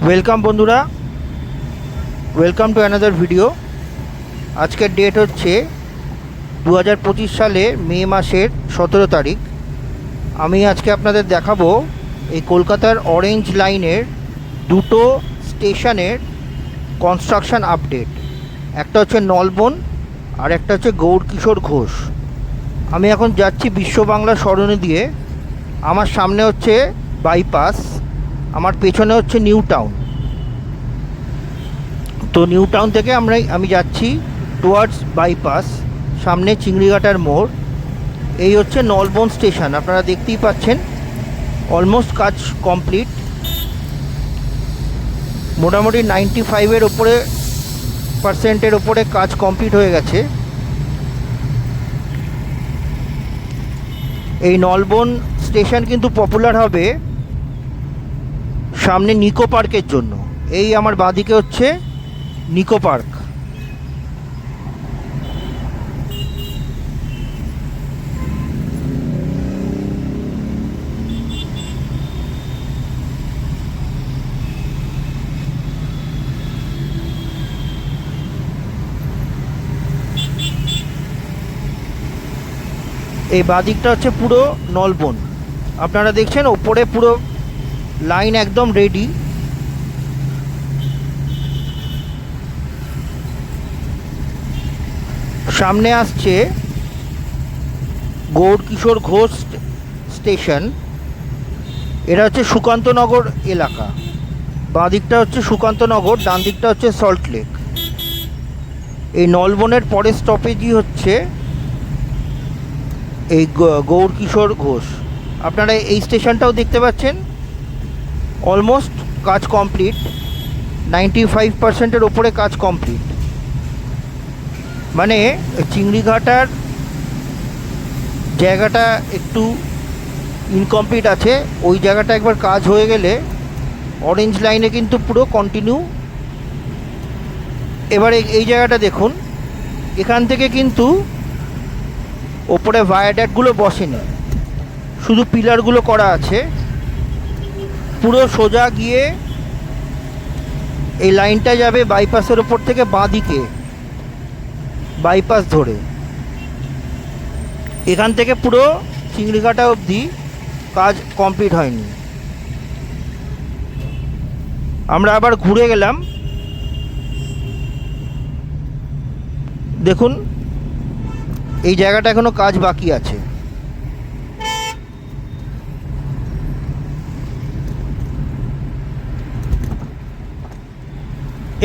Welcome বন্ধুরা, welcome to another video. আজকের date হচ্ছে 2025 সালে মে মাসের 17 তারিখ। আমি আজকে আপনাদের দেখাবো এই কলকাতার অরেঞ্জ লাইনের দুটো স্টেশনের কনস্ট্রাকশন আপডেট। একটা হচ্ছে নলবন আর একটা হচ্ছে গৌরকিশোর ঘোষ। আমি এখন যাচ্ছি বিশ্ব বাংলা সরণি দিয়ে। আমার সামনে হচ্ছে বাইপাস, আমার পেছনে হচ্ছে নিউ টাউন। তো নিউ টাউন থেকে আমি যাচ্ছি টুয়ার্ডস বাইপাস, সামনে চিংড়িঘাটার মোড়। এই হচ্ছে নলবন স্টেশন, আপনারা দেখতেই পাচ্ছেন অলমোস্ট কাজ কমপ্লিট। মোটামুটি 95% ওপরে কাজ কমপ্লিট হয়ে গেছে। এই নলবন স্টেশন কিন্তু পপুলার হবে সামনে নিকো পার্কের জন্য। এই আমার বাঁদিকে হচ্ছে নিকো পার্ক। এই বাঁদিকটা হচ্ছে পুরো নলবন। আপনারা দেখছেন ওপরে পুরো লাইন একদম রেডি। সামনে আসছে গৌরকিশোর ঘোষ স্টেশন। এটা হচ্ছে সুকান্তনগর এলাকা। বাঁ দিকটা হচ্ছে সুকান্তনগর, ডান দিকটা হচ্ছে সল্টলেক। এই নলবনের পরের স্টপেজই হচ্ছে এই গৌরকিশোর ঘোষ। আপনারা এই স্টেশনটাও দেখতে পাচ্ছেন অলমোস্ট কাজ কমপ্লিট, 95% ওপরে কাজ কমপ্লিট। মানে চিংড়িঘাটার জায়গাটা একটু ইনকমপ্লিট আছে, ওই জায়গাটা একবার কাজ হয়ে গেলে অরেঞ্জ লাইনে কিন্তু পুরো কন্টিনিউ। এবারে এই জায়গাটা দেখুন, এখান থেকে কিন্তু ওপরে ভায়াডাক্টগুলো বসেনি, শুধু পিলারগুলো করা আছে। পুরো সোজা গিয়ে এই লাইনটা যাবে বাইপাসের ওপর থেকে বাঁ দিকে, বাইপাস ধরে এখান থেকে পুরো চিংড়িঘাটা অবধি কাজ কমপ্লিট হয়নি। আমরা আবার ঘুরে গেলাম, দেখুন এই জায়গাটা এখনো কাজ বাকি আছে।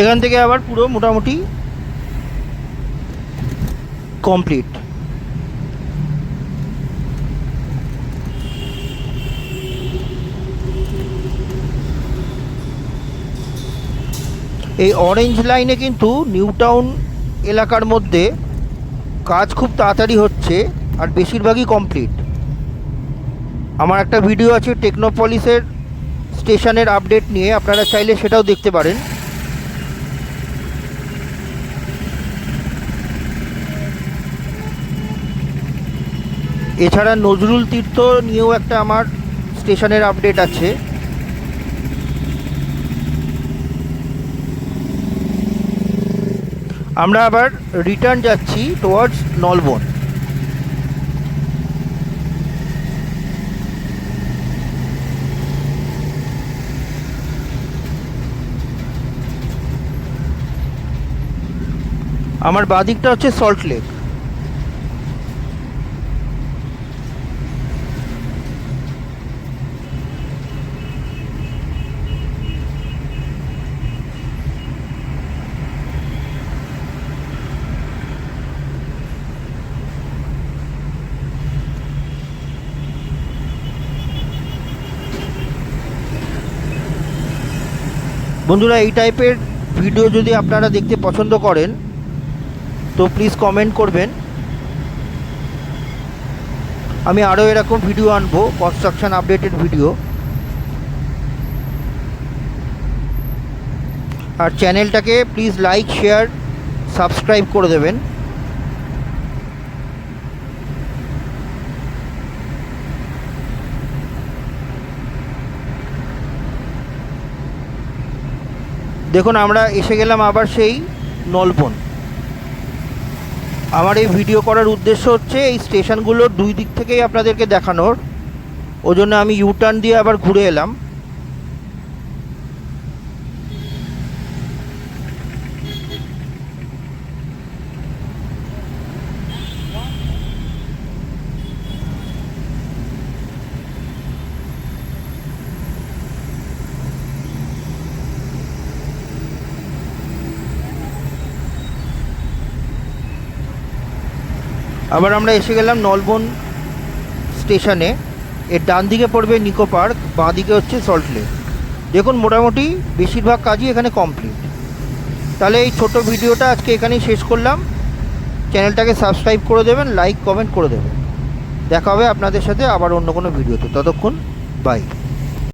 এখান থেকে আবার পুরো মোটামুটি কমপ্লিট। এই অরেঞ্জ লাইনে কিন্তু নিউ টাউন এলাকার মধ্যে কাজ খুব তাড়াতাড়ি হচ্ছে আর বেশিরভাগই কমপ্লিট। আমার একটা ভিডিও আছে টেকনোপলিসের স্টেশনের আপডেট নিয়ে, আপনারা চাইলে সেটাও দেখতে পারেন। এছাড়া নজরুল তীর্থ নিয়েও একটা আমার স্টেশনের আপডেট আছে। আমরা আবার রিটার্ন যাচ্ছি টুয়ার্ডস নলবন। আমার বাঁদিকটা হচ্ছে সল্টলেক। বন্ধুরা, এই টাইপের ভিডিও যদি আপনারা দেখতে পছন্দ করেন তো প্লিজ কমেন্ট করবেন। আমি আরও এরকম ভিডিও আনবো, কনস্ট্রাকশন আপডেটেড ভিডিও। আর চ্যানেলটাকে প্লিজ লাইক, শেয়ার, সাবস্ক্রাইব করে দেবেন। দেখুন আমরা এসে গেলাম আবার সেই নলবন। আমার এই ভিডিও করার উদ্দেশ্য হচ্ছে এই স্টেশনগুলোর দুই দিক থেকেই আপনাদেরকে দেখানোর, ওই জন্য আমি ইউটার্ন দিয়ে আবার ঘুরে এলাম। আবার আমরা এসে গেলাম নলবন স্টেশনে। এর ডান দিকে পড়বে নিকো পার্ক, বাঁ দিকে হচ্ছে সল্ট লেক। দেখুন মোটামুটি বেশিরভাগ কাজই এখানে কমপ্লিট। তাহলে এই ছোট ভিডিওটা আজকে এখানেই শেষ করলাম। চ্যানেলটাকে সাবস্ক্রাইব করে দেবেন, লাইক কমেন্ট করে দেবেন। দেখা হবে আপনাদের সাথে আবার অন্য কোনো ভিডিওতে। ততক্ষণ বাই।